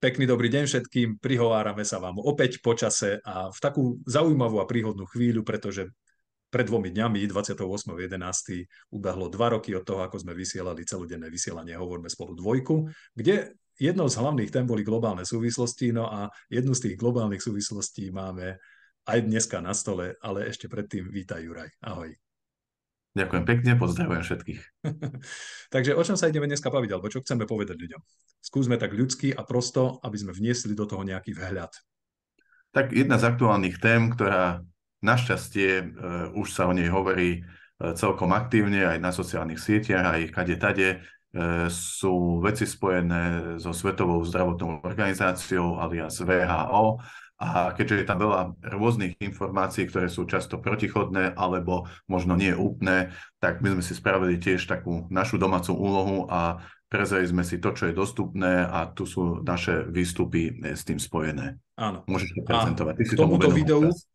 Pekný dobrý deň všetkým, prihovárame sa vám opäť po čase a v takú zaujímavú a príhodnú chvíľu, pretože pred 2 dňami, 28.11. ubehlo 2 roky od toho, ako sme vysielali celodenné vysielanie Hovorme spolu dvojku, kde jednou z hlavných tém boli globálne súvislosti, no a jednu z tých globálnych súvislostí máme aj dneska na stole, ale ešte predtým vítaj Juraj, ahoj. Ďakujem pekne, pozdravujem všetkých. Takže o čom sa ideme dneska baviť, alebo čo chceme povedať ľuďom? Skúsme tak ľudsky a prosto, aby sme vniesli do toho nejaký vhľad. Tak jedna z aktuálnych tém, ktorá našťastie už sa o nej hovorí celkom aktívne aj na sociálnych sieťach, aj kade-tade, sú veci spojené so Svetovou zdravotnou organizáciou alias VHO. A keďže je tam veľa rôznych informácií, ktoré sú často protichodné alebo možno nie úplné, tak my sme si spravili tiež takú našu domácu úlohu a prezreli sme si to, čo je dostupné a tu sú naše výstupy s tým spojené. Áno. Môžeš to prezentovať.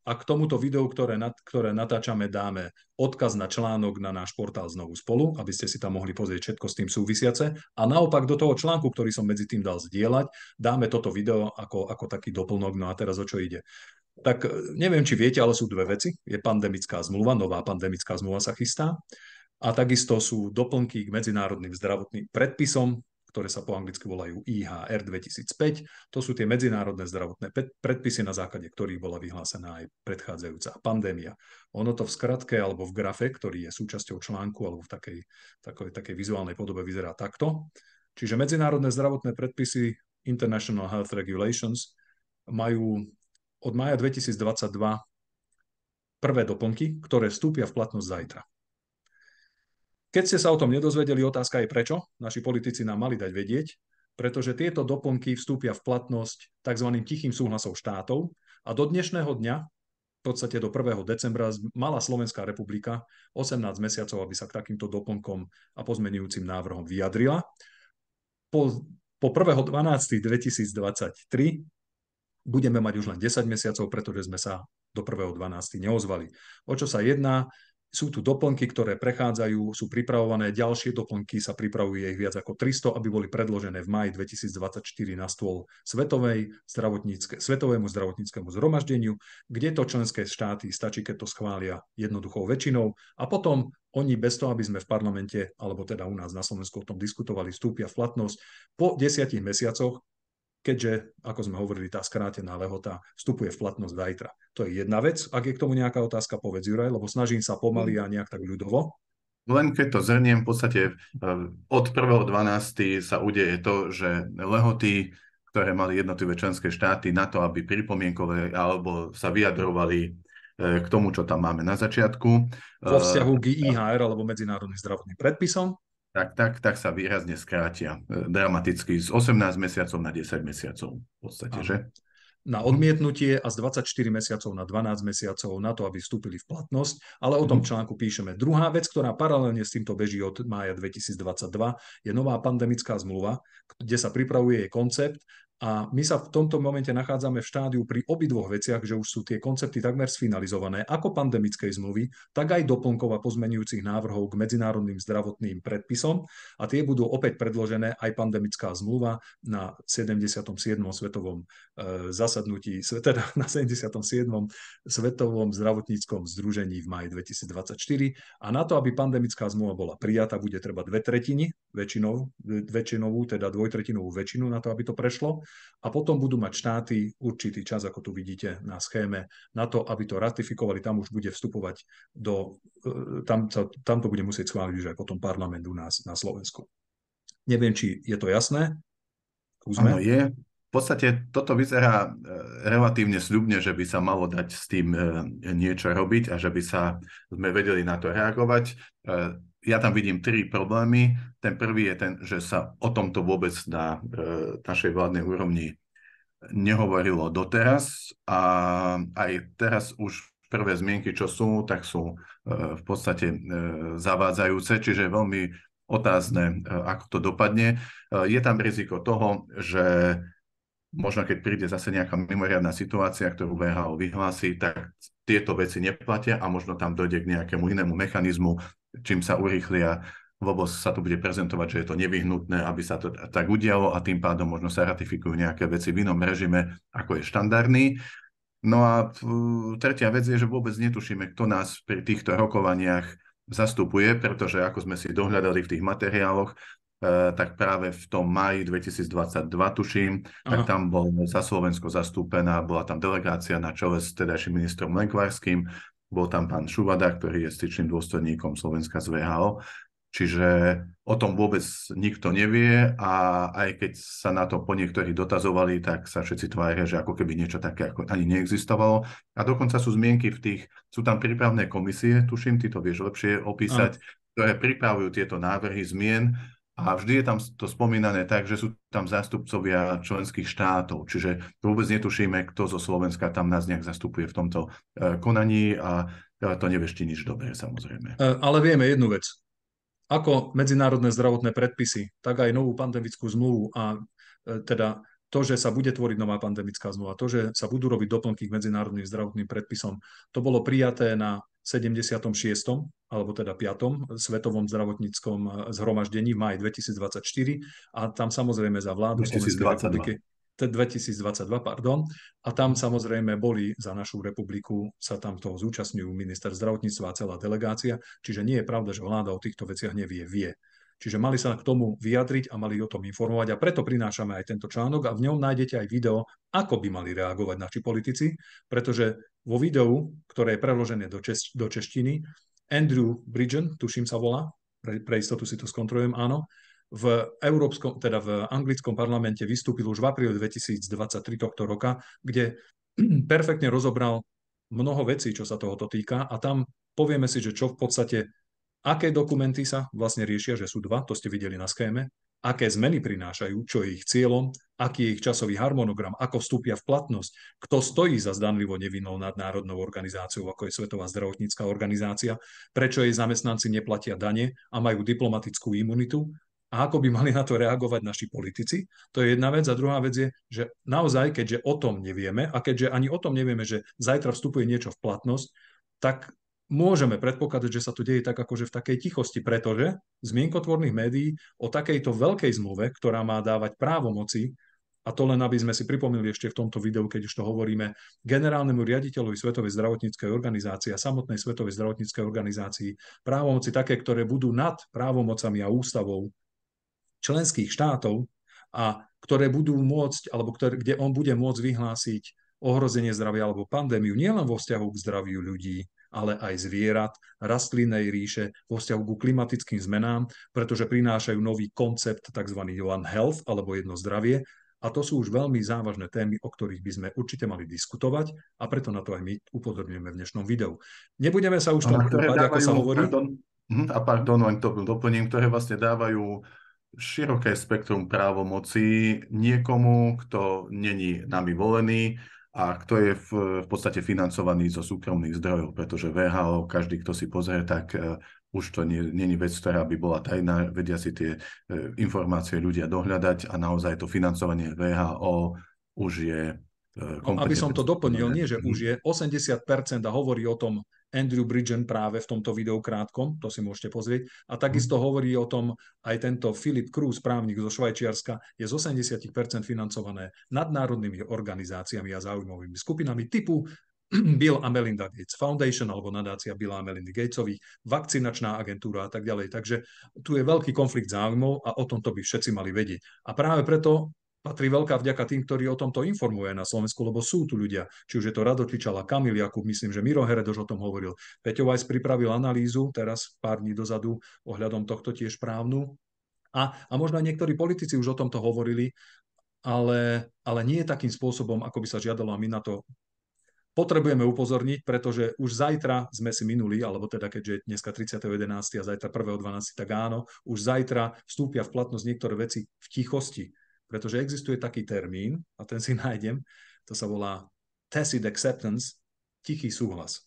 A k tomuto videu, ktoré natáčame, dáme odkaz na článok na náš portál Znovu spolu, aby ste si tam mohli pozrieť všetko s tým súvisiace. A naopak do toho článku, ktorý som medzi tým dal zdieľať, dáme toto video ako taký doplnok. No a teraz o čo ide? Tak neviem, či viete, ale sú dve veci. Je pandemická zmluva, nová pandemická zmluva sa chystá. A takisto sú doplnky k medzinárodným zdravotným predpisom, ktoré sa po anglicky volajú IHR 2005. To sú tie medzinárodné zdravotné predpisy, na základe ktorých bola vyhlásená aj predchádzajúca pandémia. Ono to v skratke alebo v grafe, ktorý je súčasťou článku alebo v takej vizuálnej podobe vyzerá takto. Čiže medzinárodné zdravotné predpisy International Health Regulations majú od mája 2022 prvé doplnky, ktoré vstúpia v platnosť zajtra. Keď ste sa o tom nedozvedeli, otázka je prečo. Naši politici nám mali dať vedieť, pretože tieto doplnky vstúpia v platnosť tzv. Tichým súhlasom štátov a do dnešného dňa, v podstate do 1. decembra, mala Slovenská republika 18 mesiacov, aby sa k takýmto doplnkom a pozmenujúcim návrhom vyjadrila. Po 1.12.2023 budeme mať už len 10 mesiacov, pretože sme sa do 1.12. neozvali. O čo sa jedná? Sú tu doplnky, ktoré prechádzajú, sú pripravované, ďalšie doplnky sa pripravujú, ich viac ako 300, aby boli predložené v máji 2024 na stôl Svetovému zdravotníckemu zhromaždeniu, kde to členské štáty stačí, keď to schvália jednoduchou väčšinou a potom oni bez toho, aby sme v parlamente, alebo teda u nás na Slovensku o tom diskutovali, vstúpia v platnosť po 10 mesiacoch, keďže, ako sme hovorili, tá skrátená lehota vstupuje v platnosť zajtra. To je jedna vec. Ak je k tomu nejaká otázka, povedz Juraj, lebo snažím sa pomaly a nejak tak ľudovo. Len keď to zhrniem, v podstate od 1.12. sa udeje to, že lehoty, ktoré mali jednotlivé členské štáty na to, aby pripomienkovali alebo sa vyjadrovali k tomu, čo tam máme na začiatku. Vo vzťahu k IHR alebo medzinárodným zdravotným predpisom. Tak sa výrazne skrátia dramaticky z 18 mesiacov na 10 mesiacov v podstate, že? Na odmietnutie a z 24 mesiacov na 12 mesiacov na to, aby vstúpili v platnosť, ale o tom článku píšeme. Druhá vec, ktorá paralelne s týmto beží od mája 2022, je nová pandemická zmluva, kde sa pripravuje jej koncept. A my sa v tomto momente nachádzame v štádiu pri obidvoch veciach, že už sú tie koncepty takmer sfinalizované, ako pandemickej zmluvy, tak aj doplnkov a pozmenujúcich návrhov k medzinárodným zdravotným predpisom. A tie budú opäť predložené aj pandemická zmluva na 77. svetovom zasadnutí, teda na 77. svetovom zdravotníckom združení v máji 2024. A na to, aby pandemická zmluva bola prijatá, bude treba 2/3 väčšinovú, teda 2/3 väčšinu na to, aby to prešlo. A potom budú mať štáty určitý čas, ako tu vidíte na schéme, na to, aby to ratifikovali. Tam už bude vstupovať tam to bude musieť schváliť už aj potom parlament u nás na Slovensku. Neviem, či je to jasné. Áno, je. V podstate toto vyzerá relatívne sľubne, že by sa malo dať s tým niečo robiť a že by sme vedeli na to reagovať. Ja tam vidím 3 problémy. Ten prvý je ten, že sa o tomto vôbec na našej vládnej úrovni nehovorilo doteraz a aj teraz už prvé zmienky, čo sú, tak sú v podstate zavádzajúce, čiže veľmi otázne, ako to dopadne. Je tam riziko toho, že možno keď príde zase nejaká mimoriadna situácia, ktorú VHO vyhlási, tak tieto veci neplatia a možno tam dojde k nejakému inému mechanizmu, čím sa urýchlia vôbec sa to bude prezentovať, že je to nevyhnutné, aby sa to tak udialo a tým pádom možno sa ratifikujú nejaké veci v inom režime, ako je štandardný. No a tretia vec je, že vôbec netušíme, kto nás pri týchto rokovaniach zastupuje, pretože ako sme si dohľadali v tých materiáloch, tak práve v tom máji 2022, tuším, tak tam bol za Slovensko zastúpená, bola tam delegácia na čele s tedajším ministrom Lengvarským, bol tam pán Šuvada, ktorý je styčným dôstojníkom Slovenska z VHO. Čiže o tom vôbec nikto nevie a aj keď sa na to po niektorí dotazovali, tak sa všetci tvária, že ako keby niečo také ako ani neexistovalo. A dokonca sú zmienky sú tam prípravné komisie, tuším, ty to vieš lepšie opísať, ktoré pripravujú tieto návrhy zmien a vždy je tam to spomínané tak, že sú tam zástupcovia členských štátov. Čiže vôbec netušíme, kto zo Slovenska tam nás nejak zastupuje v tomto konaní a to nevieš ti nič dobré, samozrejme. Ale vieme jednu vec. Ako medzinárodné zdravotné predpisy, tak aj novú pandemickú zmluvu a teda to, že sa bude tvoriť nová pandemická zmluva, to, že sa budú robiť doplnky k medzinárodným zdravotným predpisom, to bolo prijaté na 76. alebo teda 5. svetovom zdravotníckom zhromaždení v máji 2024 a tam samozrejme za vládu Slovenskej republiky 2022, pardon. A tam samozrejme boli za našu republiku, sa tam toho zúčastňujú minister zdravotníctva a celá delegácia, čiže nie je pravda, že vláda o týchto veciach vie. Čiže mali sa k tomu vyjadriť a mali o tom informovať a preto prinášame aj tento článok a v ňom nájdete aj video, ako by mali reagovať naši politici, pretože vo videu, ktoré je preložené do češtiny, Andrew Bridgen, tuším sa volá, pre istotu si to skontrolujem, áno, v anglickom parlamente vystúpil už v apríli 2023 tohto roka, kde perfektne rozobral mnoho vecí, čo sa tohoto týka a tam povieme si, že čo v podstate, aké dokumenty sa vlastne riešia, že sú dva, to ste videli na schéme, aké zmeny prinášajú, čo je ich cieľom, aký je ich časový harmonogram, ako vstúpia v platnosť, kto stojí za zdanlivo nevinnou nadnárodnou organizáciou, ako je Svetová zdravotnícka organizácia, prečo jej zamestnanci neplatia dane a majú diplomatickú imunitu a ako by mali na to reagovať naši politici. To je jedna vec. A druhá vec je, že naozaj, keďže o tom nevieme a keďže ani o tom nevieme, že zajtra vstupuje niečo v platnosť, tak môžeme predpokladať, že sa to deje tak akože v takej tichosti, pretože z mienkotvorných médií o takejto veľkej zmluve, ktorá má dávať právomoci, a to len aby sme si pripomínali ešte v tomto videu, keď už to hovoríme, generálnemu riaditeľovi Svetovej zdravotníckej organizácie a samotnej Svetovej zdravotníckej organizácii právomoci také, ktoré budú nad právomocami a ústavou členských štátov a ktoré budú môcť, alebo kde on bude môcť vyhlásiť ohrozenie zdravia alebo pandémiu nielen vo vzťahu k zdraviu ľudí, ale aj zvierat, rastlinnej ríše, vo vzťahu ku klimatickým zmenám, pretože prinášajú nový koncept tzv. One Health alebo jedno zdravie. A to sú už veľmi závažné témy, o ktorých by sme určite mali diskutovať a preto na to aj my upozorňujeme v dnešnom videu. Nebudeme sa už tomu kúpať, ako sa hovorí. Pardon, len to doplním, ktoré vlastne dávajú široké spektrum právomocí niekomu, kto není nami volený a kto je v podstate financovaný zo súkromných zdrojov, pretože VHO, každý, kto si pozrie, tak už to není vec, ktorá by bola tajná, vedia si tie informácie ľudia dohľadať a naozaj to financovanie VHO už je aby som to doplnil, nie, že už je 80% a hovorí o tom Andrew Bridgen práve v tomto videu krátkom, to si môžete pozrieť, a takisto hovorí o tom aj tento Philip Cruz, právnik zo Švajčiarska, je z 80% financované nadnárodnými organizáciami a záujmovými skupinami typu Bill a Melinda Gates Foundation alebo nadácia Billa a Melindy Gatesových, vakcinačná agentúra a tak ďalej. Takže tu je veľký konflikt záujmov a o tomto by všetci mali vedieť. A práve preto patrí veľká vďaka tým, ktorí o tomto informujú na Slovensku, lebo sú tu ľudia, či už je to Rado Čičala, Kamil Jakub, myslím, že Miro Heredoš o tom hovoril. Peťo Weiss pripravil analýzu teraz pár dní dozadu ohľadom tohto tiež právnu. A možno aj niektorí politici už o tomto hovorili, ale nie takým spôsobom, ako by sa žiadalo a my na to potrebujeme upozorniť, pretože už zajtra sme si minuli, alebo teda keďže je dneska 30.11. a zajtra 1.12., tak áno, už zajtra vstúpia v platnosť niektoré veci v tichosti, pretože existuje taký termín, a ten si nájdem, to sa volá tacit acceptance, tichý súhlas.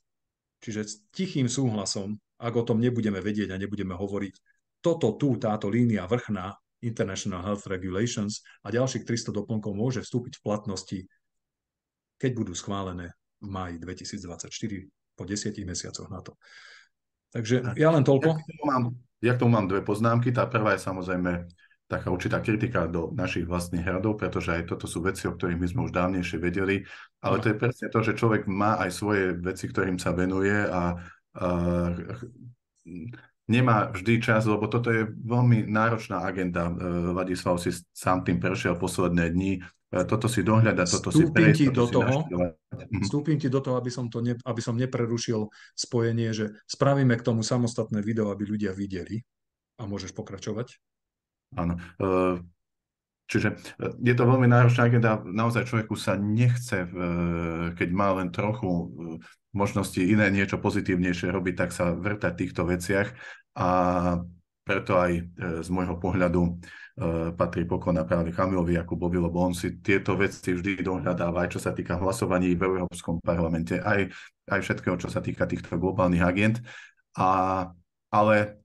Čiže s tichým súhlasom, ak o tom nebudeme vedieť a nebudeme hovoriť, táto línia vrchná International Health Regulations a ďalších 300 doplnkov môže vstúpiť v platnosti, keď budú schválené v máji 2024 po 10 mesiacoch na to. Takže ja len toľko. Ja k tomu mám dve poznámky. Tá prvá je samozrejme taká určitá kritika do našich vlastných hradov, pretože aj toto sú veci, o ktorých my sme už dávnejšie vedeli, ale to je presne to, že človek má aj svoje veci, ktorým sa venuje a nemá vždy čas, lebo toto je veľmi náročná agenda. Ladislav si sám tým prešiel posledné dni. Toto si dohľadať, toto si prejsť, toto si naštudovať. Vstúpim ti do toho, aby som neprerušil spojenie, že spravíme k tomu samostatné video, aby ľudia videli. A môžeš pokračovať? Áno. Čiže je to veľmi náročná agenda. Naozaj človeku sa nechce, keď má len trochu možnosti iné niečo pozitívnejšie robiť, tak sa vrtať v týchto veciach. A preto aj z môjho pohľadu patrí poklona práve Kamilovi Jakubovi, lebo on si tieto veci vždy dohľadáva, aj čo sa týka hlasovaní v Európskom parlamente, aj všetkého, čo sa týka týchto globálnych agent. Ale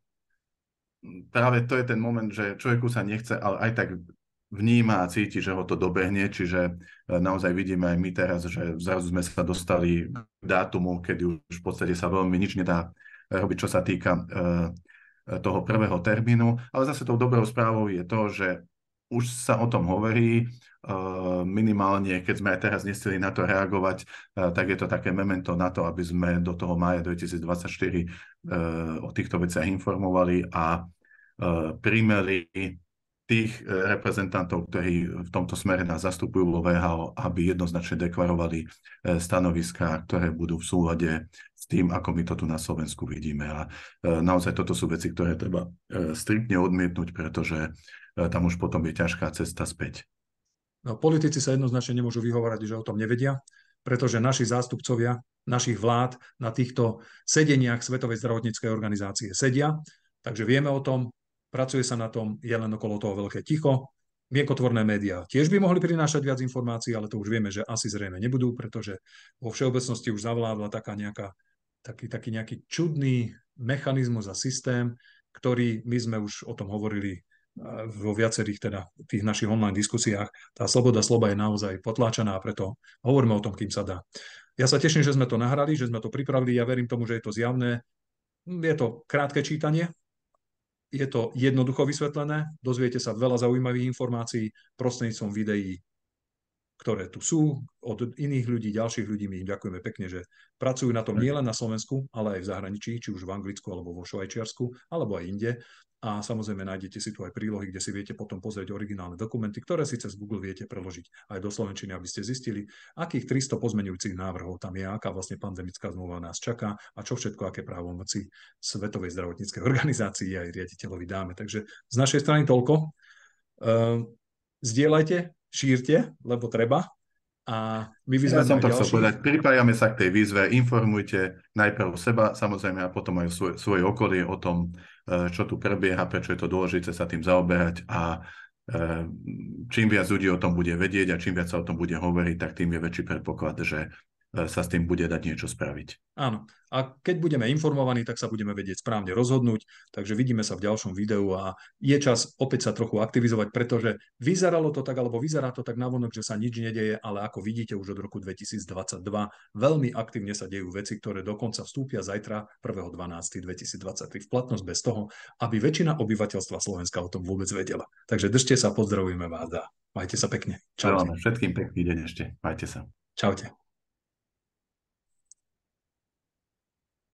práve to je ten moment, že človeku sa nechce, ale aj tak vníma a cíti, že ho to dobehne, čiže naozaj vidíme aj my teraz, že zrazu sme sa dostali k dátumu, kedy už v podstate sa veľmi nič nedá robiť, čo sa týka toho prvého termínu, ale zase tou dobrou správou je to, že už sa o tom hovorí, minimálne, keď sme aj teraz nestihli na to reagovať, tak je to také memento na to, aby sme do toho mája 2024 o týchto veciach informovali a primeli tých reprezentantov, ktorí v tomto smere nás zastupujú vo VHO, aby jednoznačne deklarovali stanoviská, ktoré budú v súlade s tým, ako my to tu na Slovensku vidíme. A naozaj toto sú veci, ktoré treba striktne odmietnúť, pretože tam už potom je ťažká cesta späť. No, politici sa jednoznačne nemôžu vyhovárať, že o tom nevedia, pretože naši zástupcovia našich vlád na týchto sedeniach Svetovej zdravotníckej organizácie sedia, takže vieme o tom, pracuje sa na tom, je len okolo toho veľké ticho. Mienkotvorné médiá tiež by mohli prinášať viac informácií, ale to už vieme, že asi zrejme nebudú, pretože vo všeobecnosti už zavládla taký nejaký čudný mechanizmus a systém, ktorý my sme už o tom hovorili vo viacerých teda tých našich online diskusiách. Tá sloboda slova je naozaj potláčaná a preto hovoríme o tom, kým sa dá. Ja sa teším, že sme to nahrali, že sme to pripravili. Ja verím tomu, že je to zjavné. Je to krátke čítanie, je to jednoducho vysvetlené, dozviete sa veľa zaujímavých informácií prostredníctvom videí, ktoré tu sú, od iných ľudí, ďalších ľudí. My im ďakujeme pekne, že pracujú na tom nielen na Slovensku, ale aj v zahraničí, či už v Anglicku, alebo vo Švajčiarsku, alebo aj inde. A samozrejme nájdete si tu aj prílohy, kde si viete potom pozrieť originálne dokumenty, ktoré si cez Google viete preložiť aj do slovenčiny, aby ste zistili, akých 300 pozmeňujúcich návrhov tam je, aká vlastne pandemická zmluva nás čaká a čo všetko, aké právomoci Svetovej zdravotníckej organizácii aj riaditeľovi dáme. Takže z našej strany toľko. Zdieľajte, šírte, lebo treba. A my Ja som to chcel povedať, pripájame sa k tej výzve, informujte najprv seba, samozrejme, a potom aj svoje okolie o tom, čo tu prebieha, prečo je to dôležité sa tým zaoberať a čím viac ľudí o tom bude vedieť a čím viac sa o tom bude hovoriť, tak tým je väčší predpoklad, že sa s tým bude dať niečo spraviť. Áno. A keď budeme informovaní, tak sa budeme vedieť správne rozhodnúť. Takže vidíme sa v ďalšom videu a je čas opäť sa trochu aktivizovať, pretože vyzeralo to tak, alebo vyzerá to tak navonok, že sa nič nedeje, ale ako vidíte už od roku 2022 veľmi aktívne sa dejú veci, ktoré dokonca vstúpia zajtra 1.12.2023 v platnosť bez toho, aby väčšina obyvateľstva Slovenska o tom vôbec vedela. Takže držte sa, pozdravujeme vás a majte sa pekne. Čaute. Všetkým pekný deň ešte. Majte sa. Čaute.